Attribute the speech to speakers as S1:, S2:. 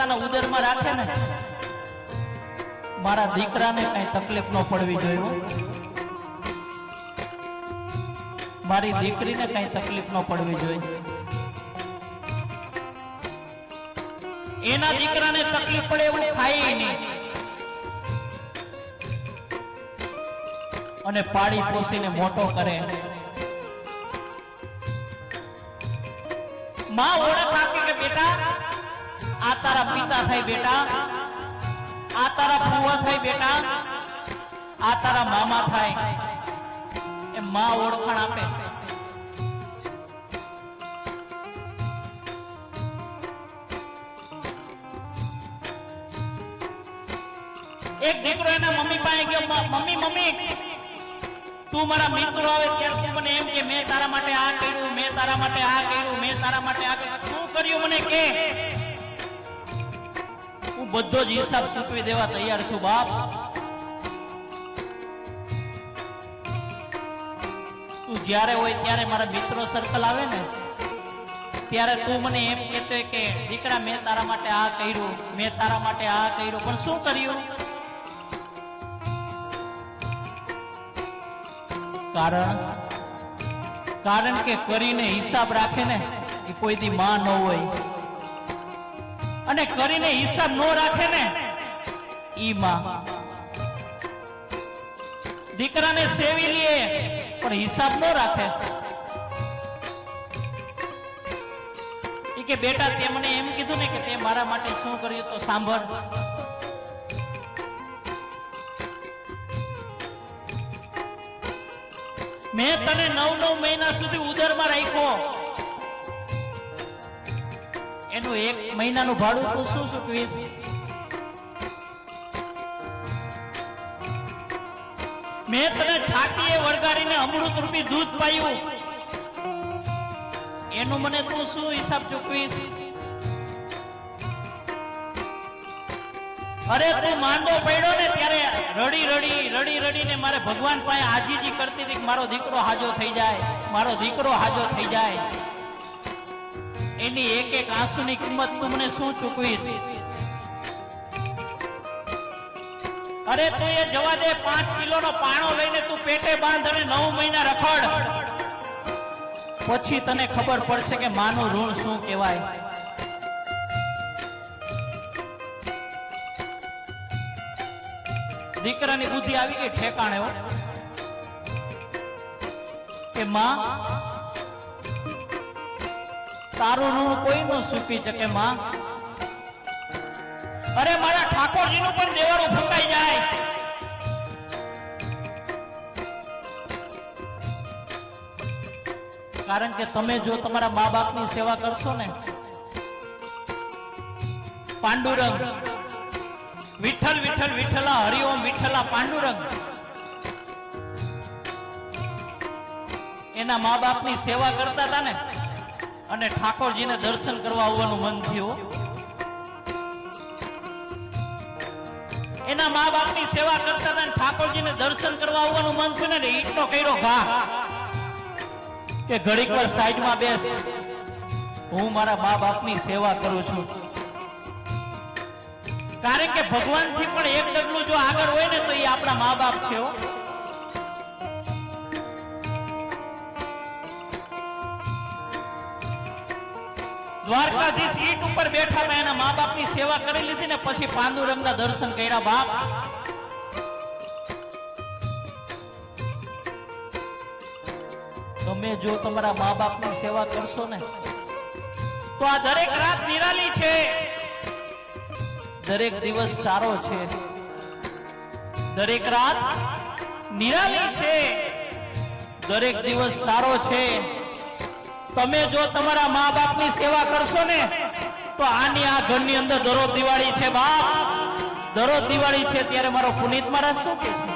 S1: પોતાના ઉદરમાં રાખે ને, મારા દીકરાને કઈ તકલીફ ન પડવી જોઈએ, મારી દીકરીને કઈ તકલીફ ન પડવી જોઈએ. એના દીકરાને તકલીફ પડે એવું ખાય નહીં અને પાડી પોસીને મોટો કરે. માં ઓળખ આપે કે બેટા આ તારા પિતા થાય, બેટા આ તારા ફુવા થાય, બેટા આ તારા મામા થાય. એ માં ઓળખાણ આપે. એક દીકરો એના મમ્મી પાસે ગયો, મમ્મી મમ્મી તું મારા મિત્રો આવે ત્યારે તું મને એમ કે મેં તારા માટે આ કર્યું, મેં તારા માટે આ કર્યું, મેં તારા માટે આ કર્યું. શું કર્યું મને કે? હું બધો જ હિસાબ ચૂકવી દેવા તૈયાર છું બાપ. તું જ્યારે હોય ત્યારે મારા મિત્રો સર્કલ આવે ને ત્યારે તું મને એમ કહેતો કે દીકરા મેં તારા માટે આ કર્યું, મેં તારા માટે આ કર્યું, પણ શું કર્યું? કારણ કે કરીને હિસાબ રાખે ને એ કોઈ દી માં ન હોય, અને કરીને હિસાબ ન રાખે ને ઈ માં. દીકરાને સેવી લે પણ હિસાબ ન રાખે. ઈ કે બેટા તે મને એમ કીધું ને કે તે મારા માટે શું કર્યું, તો સાંભળ. મેં તને 9 મહિના સુધી ઉદરમાં રાખ્યો, એનું 1 મહિનાનું ભાડું તું શું ચૂકવીશ? મેં તને છાતીએ વળગાડીને અમૃત રૂપી દૂધ પાયું, એનું મને તું શું હિસાબ ચૂકવીશ? અરે તું માંદો પડ્યો ને ત્યારે રડી રડીને મારે ભગવાન પાસે આજીજી કરતી હતી કે મારો દીકરો હાજો થઈ જાય, મારો દીકરો હાજો થઈ જાય. એની એક એક આંસુની કિંમત તું મને શું ચૂકવીશ? અરે તું એ જવા દે, 5 કિલોનો પાણો લઈને તું પેટે બાંધ અને 9 મહિના રખડ, પછી તને ખબર પડશે કે માનું ઋણ શું કહેવાય. દીકરાની બુદ્ધિ આવી ગઈ ઠેકાણે કે માં તારું ઋણ કોઈ ન ચૂકવી શકે માં. અરે મારા ઠાકોરજીનું પણ દેવાળું ફૂંકાઈ જાય. કારણ કે તમે જો તમારા મા બાપની સેવા કરશો ને, પાંડુરંગ વિઠ્ઠલ વિઠ્ઠલ વિઠ્ઠલા હરિઓમ વિઠ્ઠલા પાંડુરંગ, એના મા બાપની સેવા કરતા હતા ને અને ઠાકોરજીને દર્શન કરવા આવવાનું મન થયું. એના મા બાપની સેવા કરતા હતા ને ઠાકોરજીને દર્શન કરવા આવવાનું મન થયું ને ઈટનો કર્યો ઘા કે ઘડીક વાર સાઈડમાં બેસ, હું મારા મા બાપની સેવા કરું છું. કારણ કે ભગવાન થી પણ એક ડગલું જો આગળ હોય ને તો એ આપણા મા બાપ છે. દ્વારકાધીશ ઈટ ઉપર બેઠા હતા, એના મા બાપની સેવા કરી લીધી ને પછી પાંડુરંગના દર્શન કર્યા. બાપ તમે જો તમારા મા બાપની સેવા કરશો ને તો આ દરેક રાત નિરાલી છે, દરેક દિવસ સારો છે, દરેક રાત નિરાલી છે, દરેક દિવસ સારો છે. તમે જો તમારા મા બાપની સેવા કરશો ને તો આની આ ઘરની અંદર દરરોજ દિવાળી છે બાપ, દરરોજ દિવાળી છે. ત્યારે મારો પુનિત મહારાજ શું કહે છે?